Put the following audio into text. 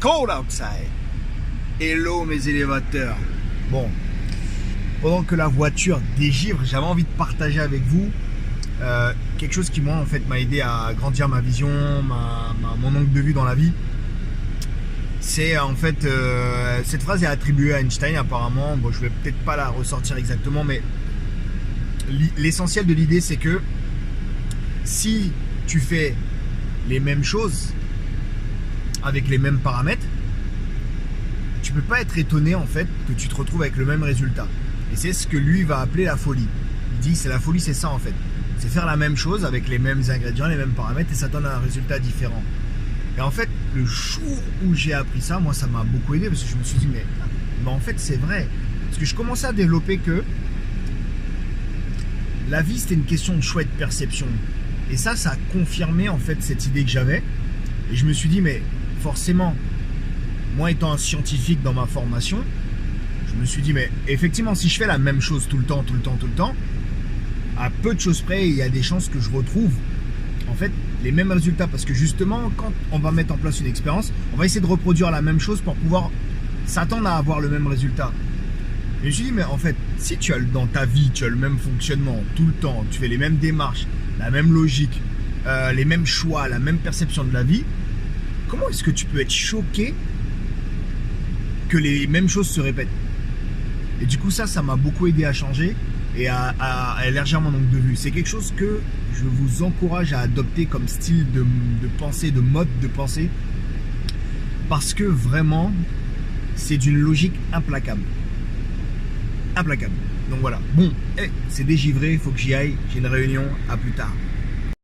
cold outside. Hello mes élévateurs. Bon, pendant que la voiture dégivre, j'avais envie de partager avec vous quelque chose qui moi en fait m'a aidé à grandir ma vision, mon angle de vue dans la vie. C'est en fait cette phrase est attribuée à Einstein apparemment. Bon, je vais peut-être pas la ressortir exactement, mais l'essentiel de l'idée c'est que si tu fais les mêmes choses avec les mêmes paramètres, tu peux pas être étonné en fait que tu te retrouves avec le même résultat. Et c'est ce que lui va appeler la folie. Il dit c'est la folie, c'est ça en fait. C'est faire la même chose avec les mêmes ingrédients, les mêmes paramètres et ça donne un résultat différent. Et en fait, le jour où j'ai appris ça, moi ça m'a beaucoup aidé parce que je me suis dit mais en fait c'est vrai. Parce que je commençais à développer que la vie c'était une question de choix et de perception. Et ça a confirmé en fait cette idée que j'avais. Et je me suis dit mais forcément, moi étant un scientifique dans ma formation, je me suis dit mais effectivement si je fais la même chose tout le temps, à peu de choses près, il y a des chances que je retrouve en fait les mêmes résultats. Parce que justement quand on va mettre en place une expérience, on va essayer de reproduire la même chose pour pouvoir s'attendre à avoir le même résultat. Et je me suis dit mais en fait si tu as dans ta vie, tu as le même fonctionnement tout le temps, tu fais les mêmes démarches, la même logique, les mêmes choix, la même perception de la vie, comment est-ce que tu peux être choqué que les mêmes choses se répètent? Et du coup ça m'a beaucoup aidé à changer et à élargir mon angle de vue. C'est quelque chose que je vous encourage à adopter comme style de pensée, de mode de pensée, parce que vraiment c'est d'une logique implacable. Implacable. Donc voilà, bon, c'est dégivré, il faut que j'y aille, j'ai une réunion, à plus tard.